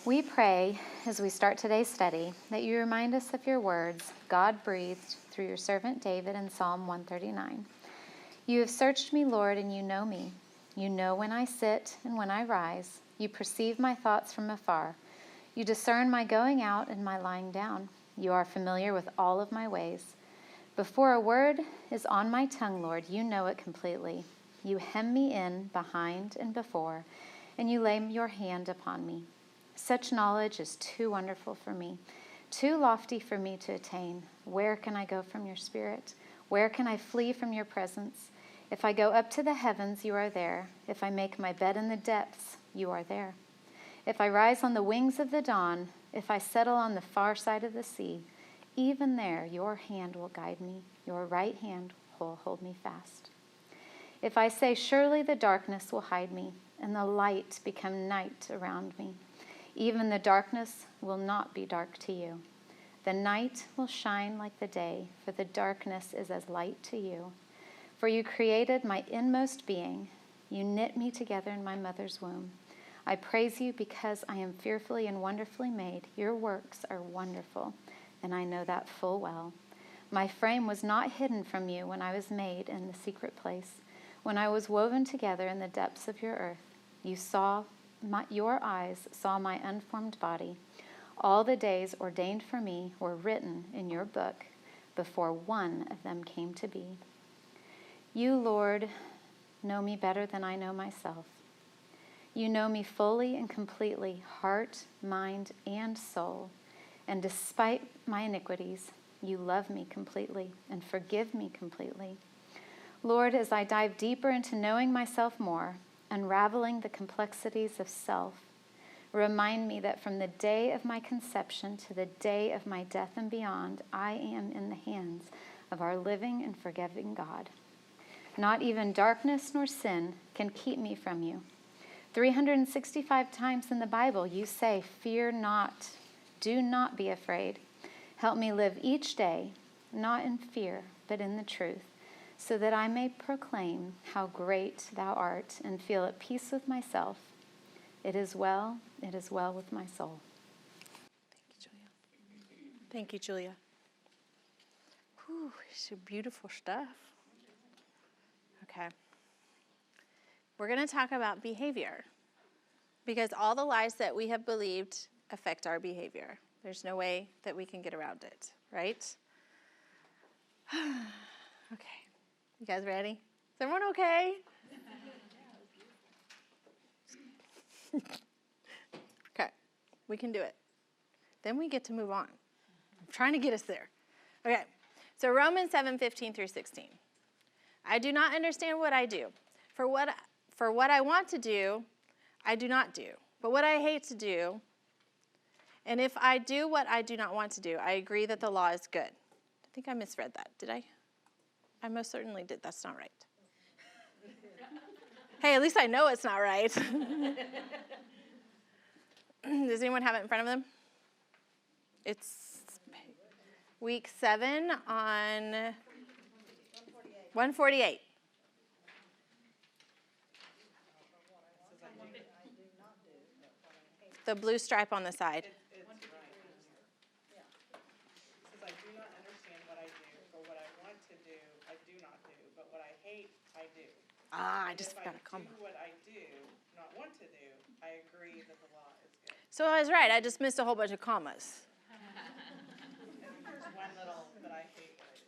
We pray, as we start today's study, that you remind us of your words God breathed through your servant David in Psalm 139. You have searched me, Lord, and you know me. You know when I sit and when I rise. You perceive my thoughts from afar. You discern my going out and my lying down. You are familiar with all of my ways. Before a word is on my tongue, Lord, you know it completely. You hem me in behind and before, and you lay your hand upon me. Such knowledge is too wonderful for me, too lofty for me to attain. Where can I go from your spirit? Where can I flee from your presence? If I go up to the heavens, you are there. If I make my bed in the depths, you are there. If I rise on the wings of the dawn, if I settle on the far side of the sea, even there your hand will guide me, your right hand will hold me fast. If I say, surely the darkness will hide me, and the light become night around me, even the darkness will not be dark to you. The night will shine like the day, for the darkness is as light to you. For you created my inmost being. You knit me together in my mother's womb. I praise you because I am fearfully and wonderfully made. Your works are wonderful, and I know that full well. My frame was not hidden from you when I was made in the secret place, when I was woven together in the depths of your earth. Your eyes saw my unformed body. All the days ordained for me were written in your book before one of them came to be. You, Lord, know me better than I know myself. You know me fully and completely, heart, mind, and soul. And despite my iniquities, you love me completely and forgive me completely. Lord, as I dive deeper into knowing myself more, unraveling the complexities of self, remind me that from the day of my conception to the day of my death and beyond, I am in the hands of our living and forgiving God. Not even darkness nor sin can keep me from you. 365 times in the Bible, you say, fear not, do not be afraid. Help me live each day, not in fear, but in the truth, so that I may proclaim how great thou art and feel at peace with myself. It is well with my soul. Thank you, Julia. Whew, it's beautiful stuff. Okay. We're going to talk about behavior, because all the lies that we have believed affect our behavior. There's no way that we can get around it, right? Okay. You guys ready? Is everyone okay? Okay. We can do it. Then we get to move on. I'm trying to get us there. Okay. So Romans 7:15 through 16. I do not understand what I do. For what I want to do, I do not do. But what I hate to do, and if I do what I do not want to do, I agree that the law is good. I think I misread that. Did I? I most certainly did. That's not right. Hey, at least I know it's not right. Does anyone have it in front of them? It's week 7 on 148. The blue stripe on the side. It's right. Yeah. It says, I do not understand what I do, for what I want to do, I do not do, but what I hate, I do. I just forgot a comma. If I do what I do, not want to do, I agree that the law is good. So I was right. I just missed a whole bunch of commas. There's one little, but I hate what I do.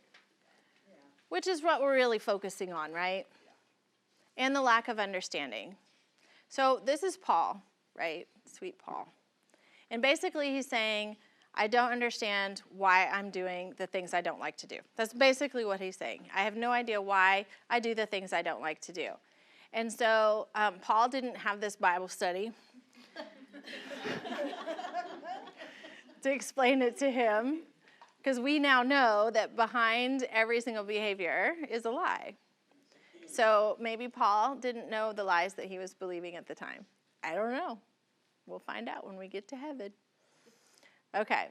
Yeah. Which is what we're really focusing on, right? Yeah. And the lack of understanding. So this is Paul, right? Sweet Paul. And basically he's saying, I don't understand why I'm doing the things I don't like to do. That's basically what he's saying. I have no idea why I do the things I don't like to do. And so Paul didn't have this Bible study to explain it to him, because we now know that behind every single behavior is a lie. So maybe Paul didn't know the lies that he was believing at the time. I don't know. We'll find out when we get to heaven. Okay.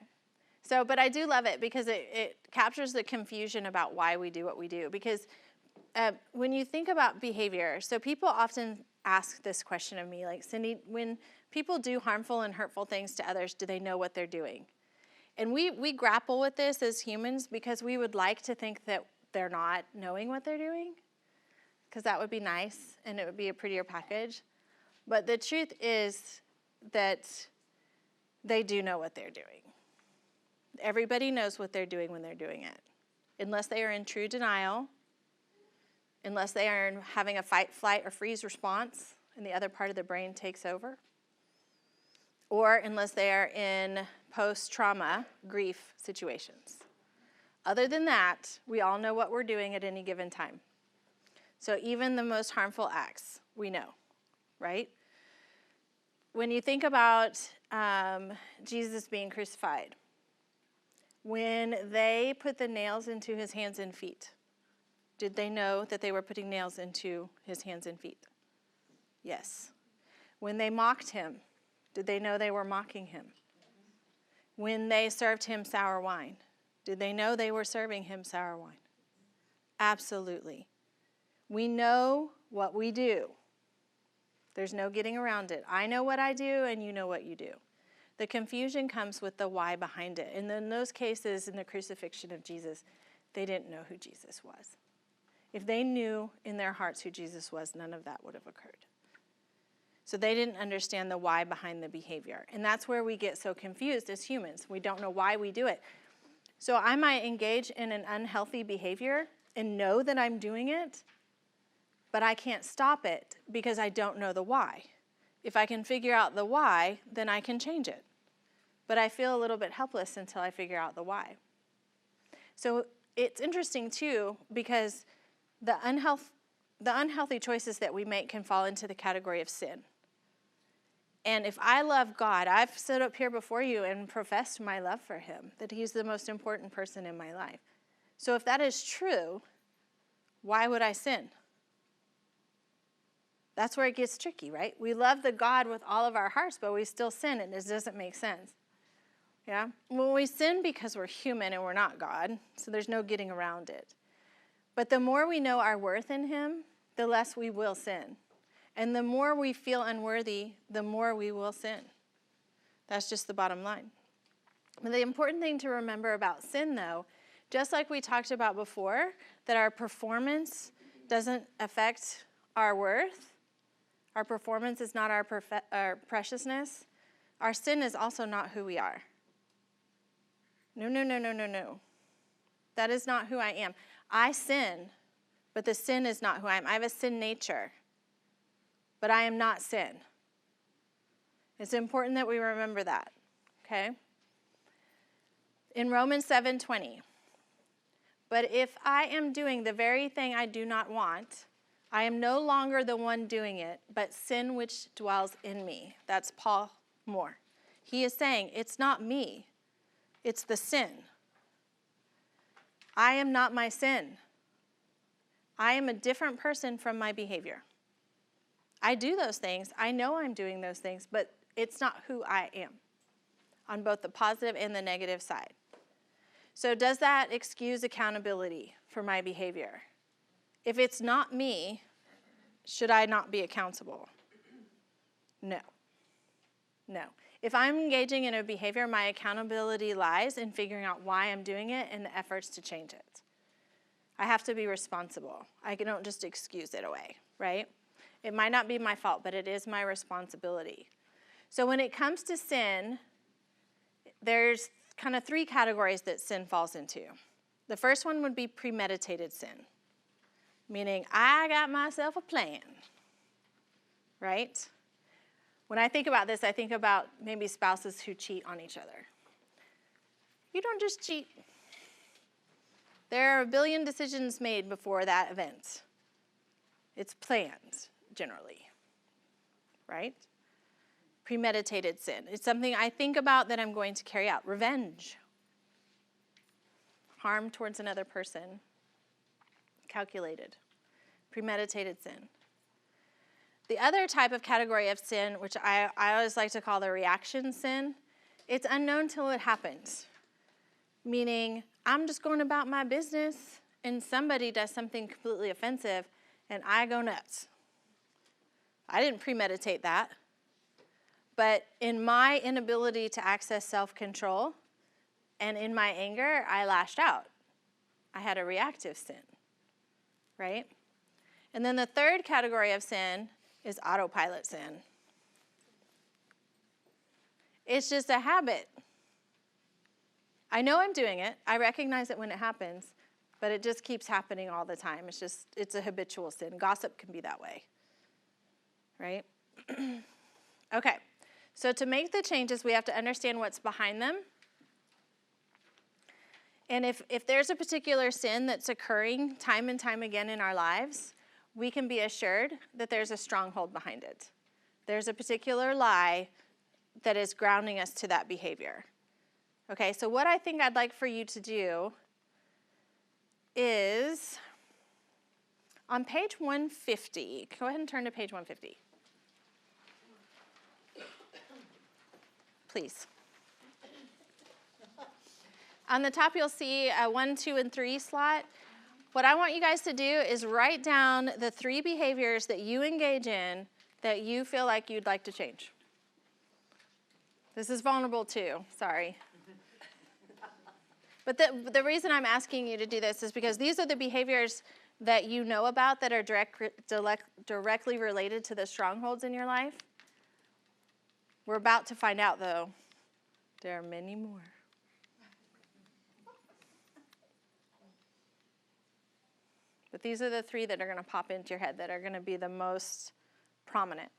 So, but I do love it because it captures the confusion about why we do what we do. Because when you think about behavior, so people often ask this question of me, like, Cindy, when people do harmful and hurtful things to others, do they know what they're doing? And we grapple with this as humans because we would like to think that they're not knowing what they're doing, because that would be nice and it would be a prettier package. But the truth is that they do know what they're doing. Everybody knows what they're doing when they're doing it, unless they are in true denial, unless they are having a fight, flight, or freeze response and the other part of the brain takes over, or unless they are in post-trauma grief situations. Other than that, we all know what we're doing at any given time. So even the most harmful acts, we know, right? When you think about Jesus being crucified, when they put the nails into his hands and feet, did they know that they were putting nails into his hands and feet? Yes. When they mocked him, did they know they were mocking him? When they served him sour wine, did they know they were serving him sour wine? Absolutely. We know what we do. There's no getting around it. I know what I do, and you know what you do. The confusion comes with the why behind it. And in those cases, in the crucifixion of Jesus, they didn't know who Jesus was. If they knew in their hearts who Jesus was, none of that would have occurred. So they didn't understand the why behind the behavior. And that's where we get so confused as humans. We don't know why we do it. So I might engage in an unhealthy behavior and know that I'm doing it, but I can't stop it because I don't know the why. If I can figure out the why, then I can change it. But I feel a little bit helpless until I figure out the why. So it's interesting, too, because the unhealthy choices that we make can fall into the category of sin. And if I love God, I've stood up here before you and professed my love for him, that he's the most important person in my life. So if that is true, why would I sin? That's where it gets tricky, right? We love the God with all of our hearts, but we still sin, and it doesn't make sense. Yeah? Well, we sin because we're human and we're not God, so there's no getting around it. But the more we know our worth in him, the less we will sin. And the more we feel unworthy, the more we will sin. That's just the bottom line. But the important thing to remember about sin, though, just like we talked about before, that our performance doesn't affect our worth, our performance is not our preciousness, our sin is also not who we are. No. That is not who I am. I sin, but the sin is not who I am. I have a sin nature, but I am not sin. It's important that we remember that, okay? In Romans 7:20, but if I am doing the very thing I do not want, I am no longer the one doing it, but sin which dwells in me. That's Paul Moore. He is saying, it's not me, it's the sin. I am not my sin. I am a different person from my behavior. I do those things. I know I'm doing those things, but it's not who I am on both the positive and the negative side. So does that excuse accountability for my behavior? If it's not me, should I not be accountable? No. If I'm engaging in a behavior, my accountability lies in figuring out why I'm doing it and the efforts to change it. I have to be responsible. I don't just excuse it away, right? It might not be my fault, but it is my responsibility. So when it comes to sin, there's kind of three categories that sin falls into. The first one would be premeditated sin, meaning I got myself a plan, right? When I think about this, I think about maybe spouses who cheat on each other. You don't just cheat. There are a billion decisions made before that event. It's planned, generally, right? Premeditated sin. It's something I think about that I'm going to carry out. Revenge. Harm towards another person. Calculated. Premeditated sin. The other type of category of sin, which I always like to call the reaction sin, it's unknown till it happens. Meaning, I'm just going about my business and somebody does something completely offensive and I go nuts. I didn't premeditate that. But in my inability to access self-control and in my anger, I lashed out. I had a reactive sin, right? And then the third category of sin is autopilot sin. It's just a habit. I know I'm doing it. I recognize it when it happens, but it just keeps happening all the time. It's a habitual sin. Gossip can be that way, right? Okay, so to make the changes, we have to understand what's behind them. And if there's a particular sin that's occurring time and time again in our lives, we can be assured that there's a stronghold behind it. There's a particular lie that is grounding us to that behavior. Okay, so what I think I'd like for you to do is on page 150, go ahead and turn to page 150. Please. On the top, you'll see a 1, 2, and 3 slot. What I want you guys to do is write down the 3 behaviors that you engage in that you feel like you'd like to change. This is vulnerable too, sorry. But the reason I'm asking you to do this is because these are the behaviors that you know about that are directly related to the strongholds in your life. We're about to find out, though, there are many more. But these are the 3 that are going to pop into your head that are going to be the most prominent.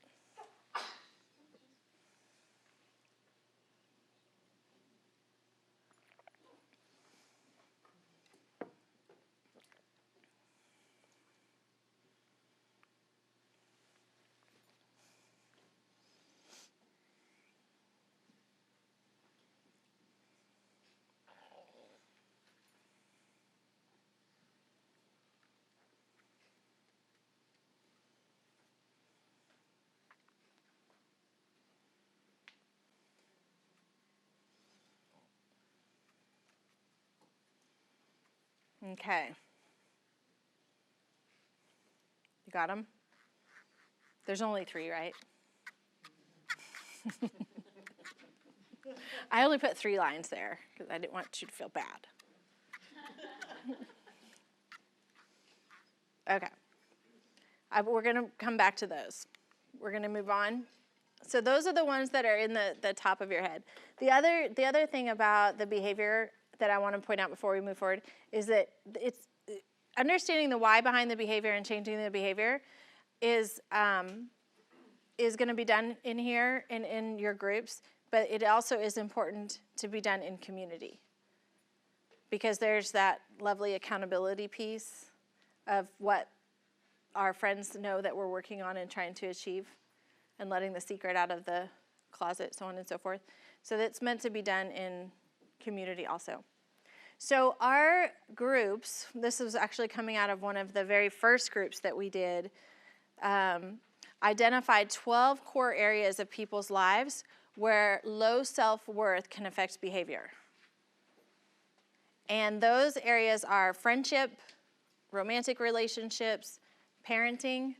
Okay. You got them? There's only 3, right? I only put 3 lines there because I didn't want you to feel bad. Okay. We're going to come back to those. We're going to move on. So those are the ones that are in the top of your head. The other thing about the behavior that I want to point out before we move forward is that it's understanding the why behind the behavior and changing the behavior is going to be done in here and in your groups, but it also is important to be done in community because there's that lovely accountability piece of what our friends know that we're working on and trying to achieve and letting the secret out of the closet, so on and so forth. So that's meant to be done in community also. So our groups, this was actually coming out of one of the very first groups that we did, identified 12 core areas of people's lives where low self-worth can affect behavior. And those areas are friendship, romantic relationships, parenting,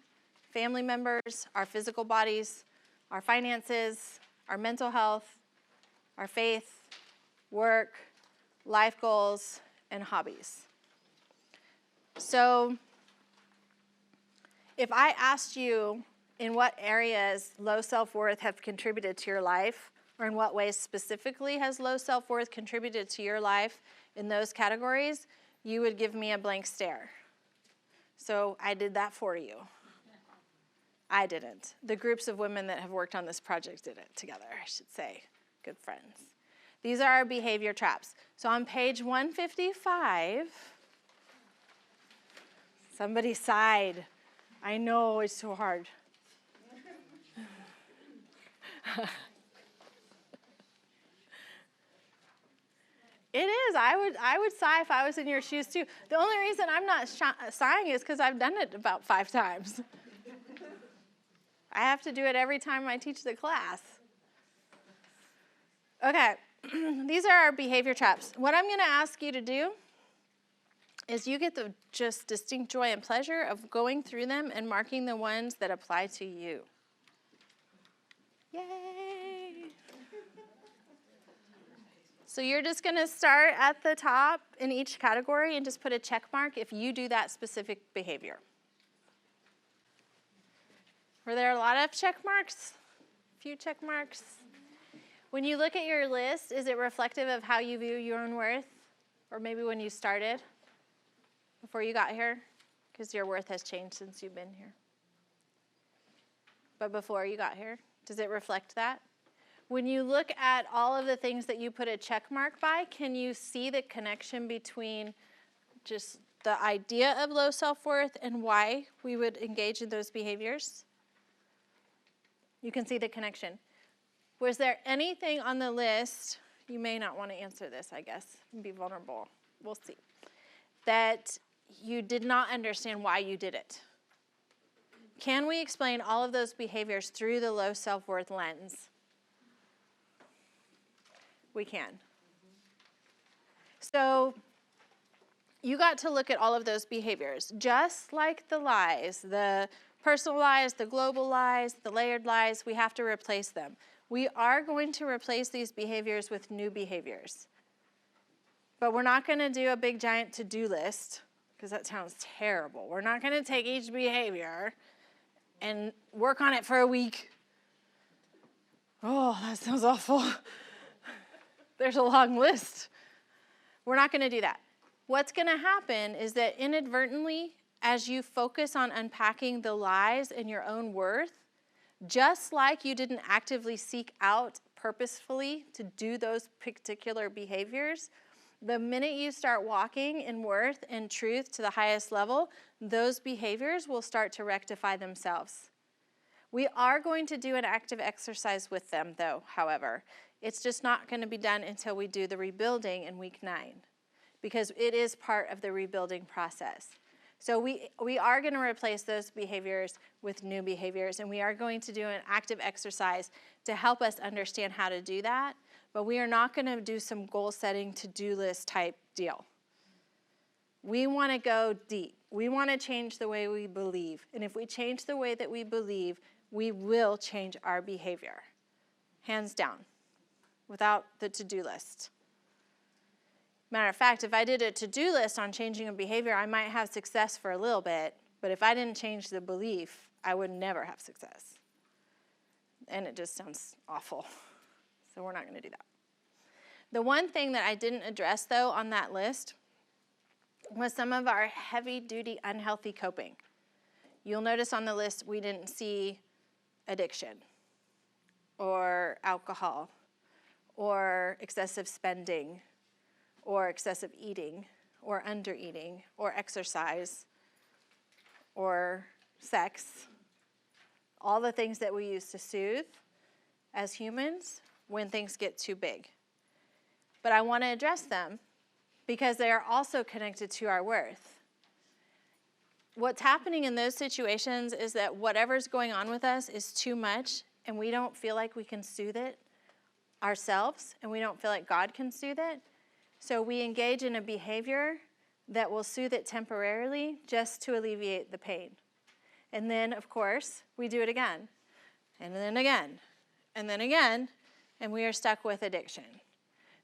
family members, our physical bodies, our finances, our mental health, our faith, work, life goals, and hobbies. So if I asked you in what areas low self-worth have contributed to your life, or in what ways specifically has low self-worth contributed to your life in those categories, you would give me a blank stare. So I did that for you. I didn't. The groups of women that have worked on this project did it together, I should say. Good friends. These are our behavior traps. So on page 155, somebody sighed. I know, it's so hard. It is. I would sigh if I was in your shoes too. The only reason I'm not sighing is because I've done it about 5 times. I have to do it every time I teach the class. Okay, these are our behavior traps. What I'm going to ask you to do is you get the just distinct joy and pleasure of going through them and marking the ones that apply to you. Yay! So you're just going to start at the top in each category and just put a check mark if you do that specific behavior. Were there a lot of check marks? A few check marks? When you look at your list, is it reflective of how you view your own worth? Or maybe when you started, before you got here? Because your worth has changed since you've been here. But before you got here, does it reflect that? When you look at all of the things that you put a check mark by, can you see the connection between just the idea of low self-worth and why we would engage in those behaviors? You can see the connection. Was there anything on the list, you may not want to answer this, I guess, and be vulnerable, we'll see, that you did not understand why you did it? Can we explain all of those behaviors through the low self-worth lens? We can. So you got to look at all of those behaviors, just like the lies, the personal lies, the global lies, the layered lies, we have to replace them. We are going to replace these behaviors with new behaviors. But we're not going to do a big giant to-do list, because that sounds terrible. We're not going to take each behavior and work on it for a week. Oh, that sounds awful. There's a long list. We're not going to do that. What's going to happen is that inadvertently, as you focus on unpacking the lies in your own worth, just like you didn't actively seek out purposefully to do those particular behaviors, the minute you start walking in worth and truth to the highest level, those behaviors will start to rectify themselves. We are going to do an active exercise with them, though, however. It's just not going to be done until we do the rebuilding in week 9, because it is part of the rebuilding process. So we are going to replace those behaviors with new behaviors, and we are going to do an active exercise to help us understand how to do that, but we are not going to do some goal-setting to-do list type deal. We want to go deep. We want to change the way we believe, and if we change the way that we believe, we will change our behavior, hands down, without the to-do list. Matter of fact, if I did a to-do list on changing a behavior, I might have success for a little bit, but if I didn't change the belief, I would never have success. And it just sounds awful. So we're not going to do that. The one thing that I didn't address, though, on that list was some of our heavy-duty unhealthy coping. You'll notice on the list we didn't see addiction or alcohol or excessive spending or excessive eating or under-eating or exercise or sex, all the things that we use to soothe as humans when things get too big. But I want to address them because they are also connected to our worth. What's happening in those situations is that whatever's going on with us is too much, and we don't feel like we can soothe it ourselves, and we don't feel like God can soothe it. So we engage in a behavior that will soothe it temporarily just to alleviate the pain. And then, of course, we do it again, and then again, and then again, and we are stuck with addiction.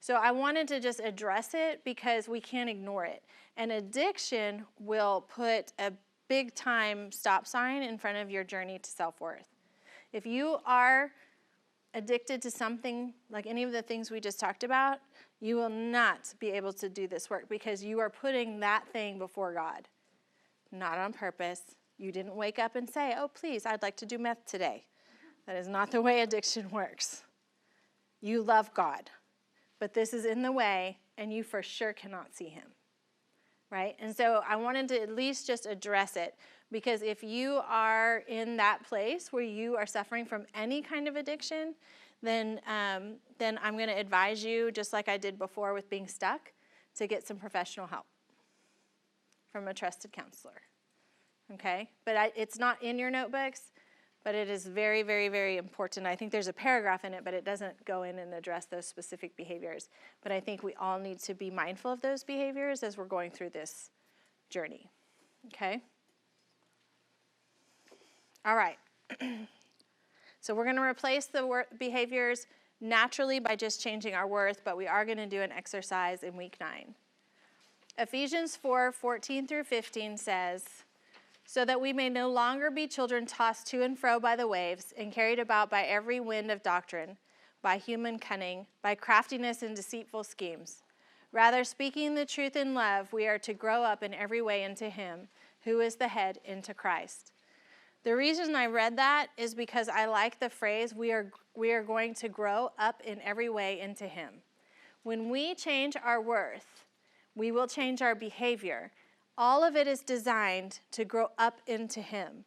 So I wanted to just address it because we can't ignore it. And addiction will put a big time stop sign in front of your journey to self-worth. If you are addicted to something like any of the things we just talked about, you will not be able to do this work because you are putting that thing before God. Not on purpose. You didn't wake up and say, oh, please, I'd like to do meth today. That is not the way addiction works. You love God, but this is in the way, and you for sure cannot see him, right? And so I wanted to at least just address it, because if you are in that place where you are suffering from any kind of addiction, then I'm going to advise you, just like I did before with being stuck, to get some professional help from a trusted counselor, okay? But it's not in your notebooks, but it is very, very, very important. I think there's a paragraph in it, but it doesn't go in and address those specific behaviors. But I think we all need to be mindful of those behaviors as we're going through this journey, okay? All right. So we're going to replace the behaviors naturally by just changing our worth, but we are going to do an exercise in week 9. Ephesians 4:14 through 15 says, so that we may no longer be children tossed to and fro by the waves and carried about by every wind of doctrine, by human cunning, by craftiness and deceitful schemes. Rather, speaking the truth in love, we are to grow up in every way into him, who is the head, into Christ. The reason I read that is because I like the phrase, we are going to grow up in every way into him. When we change our worth, we will change our behavior. All of it is designed to grow up into him.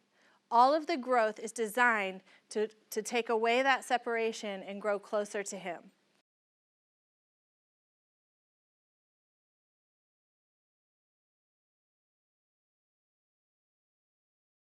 All of the growth is designed to take away that separation and grow closer to him.